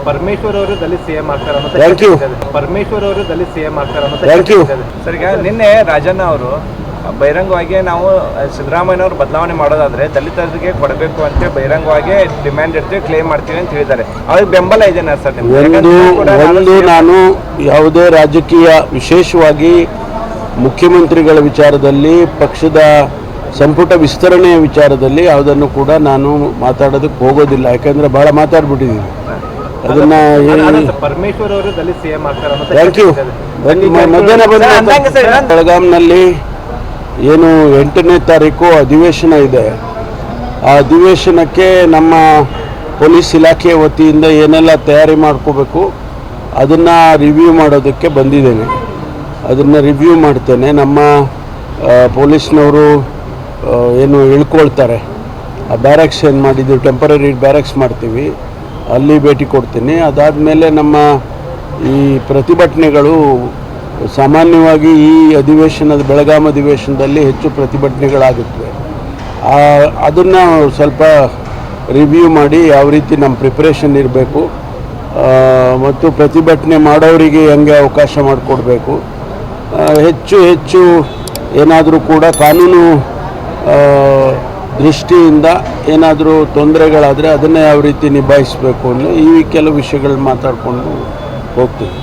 ಪರಮೇಶ್ವರ್ ಅವರು ದಲಿತ ಸಿಎಂ ಆಗ್ತಾರೆ ಅನ್ನೋ ಥ್ಯಾಂಕ್ ಯು. ಪರಮೇಶ್ವರ್ ಅವರು ದಲಿತ ಸಿಎಂ ಆಗ್ತಾರೆ ಅನ್ನೋ ಥ್ಯಾಂಕ್ ಯು. ಸರ್, ಈಗ ನಿನ್ನೆ ರಾಜಣ್ಣ ಅವರು ಬಹಿರಂಗವಾಗಿ ನಾವು ಸಿದ್ದರಾಮಯ್ಯನವರು ಬದಲಾವಣೆ ಮಾಡೋದಾದ್ರೆ ದಲಿತರಿಗೆ ಕೊಡಬೇಕು ಅಂತ ಬಹಿರಂಗವಾಗಿ ಡಿಮ್ಯಾಂಡ್ ಇರ್ತೀವಿ, ಕ್ಲೇಮ್ ಮಾಡ್ತೀವಿ ಅಂತ ಹೇಳಿದ್ದಾರೆ. ಅವ್ರಿಗೆ ಬೆಂಬಲ ಇದೆನಾ ಸರ್? ಒಂದು ನಾನು ಯಾವುದೇ ರಾಜಕೀಯ, ವಿಶೇಷವಾಗಿ ಮುಖ್ಯಮಂತ್ರಿಗಳ ವಿಚಾರದಲ್ಲಿ, ಪಕ್ಷದ ಸಂಪುಟ ವಿಸ್ತರಣೆಯ ವಿಚಾರದಲ್ಲಿ ಯಾವುದನ್ನು ಕೂಡ ನಾನು ಮಾತಾಡೋದಕ್ಕೆ ಹೋಗೋದಿಲ್ಲ. ಯಾಕಂದರೆ ಭಾಳ ಮಾತಾಡ್ಬಿಟ್ಟಿದ್ದೀನಿ. ಅದನ್ನು ಪರಮೇಶ್ವರ್ ಅವರು ದಲಿತ ಸಿಎಂ ಆಗ್ತಾರೆ ಅನ್ನೋ ಥ್ಯಾಂಕ್ ಯು. ಮಧ್ಯಾಹ್ನ ಬಂದು ಬೆಳಗಾಂನಲ್ಲಿ ಏನು 8ನೇ ತಾರೀಕು ಅಧಿವೇಶನ ಇದೆ. ಆ ಅಧಿವೇಶನಕ್ಕೆ ನಮ್ಮ ಪೊಲೀಸ್ ಇಲಾಖೆ ವತಿಯಿಂದ ಏನೆಲ್ಲ ತಯಾರಿ ಮಾಡ್ಕೋಬೇಕು ಅದನ್ನು ರಿವ್ಯೂ ಮಾಡೋದಕ್ಕೆ ಬಂದಿದ್ದೇನೆ. ಅದನ್ನು ರಿವ್ಯೂ ಮಾಡ್ತೇನೆ. ನಮ್ಮ ಪೊಲೀಸ್ನವರು ಏನು ಇಳ್ಕೊಳ್ತಾರೆ, ಆ ಬ್ಯಾರಕ್ಸ್ ಏನು ಮಾಡಿದ್ದೀವಿ, ಟೆಂಪರರಿ ಬ್ಯಾರಕ್ಸ್ ಮಾಡ್ತೀವಿ, ಅಲ್ಲಿ ಭೇಟಿ ಕೊಡ್ತೀನಿ. ಅದಾದಮೇಲೆ ನಮ್ಮ ಈ ಪ್ರತಿಭಟನೆಗಳು ಸಾಮಾನ್ಯವಾಗಿ ಈ ಅಧಿವೇಶನದ ಬೆಳಗಾಂ ಅಧಿವೇಶನದಲ್ಲಿ ಹೆಚ್ಚು ಪ್ರತಿಭಟನೆಗಳಾಗುತ್ತವೆ. ಅದನ್ನು ಸ್ವಲ್ಪ ರಿವ್ಯೂ ಮಾಡಿ ಯಾವ ರೀತಿ ನಮ್ಮ ಪ್ರಿಪ್ರೇಷನ್ ಇರಬೇಕು ಮತ್ತು ಪ್ರತಿಭಟನೆ ಮಾಡೋರಿಗೆ ಹೆಂಗೆ ಅವಕಾಶ ಮಾಡಿಕೊಡ್ಬೇಕು, ಹೆಚ್ಚು ಏನಾದರೂ ಕೂಡ ಕಾನೂನು ದೃಷ್ಟಿಯಿಂದ ಏನಾದರೂ ತೊಂದರೆಗಳಾದರೆ ಅದನ್ನು ಯಾವ ರೀತಿ ನಿಭಾಯಿಸಬೇಕು ಅನ್ನೋ ಈ ಕೆಲವು ವಿಷಯಗಳು ಮಾತಾಡಿಕೊಂಡು ಹೋಗ್ತೀವಿ.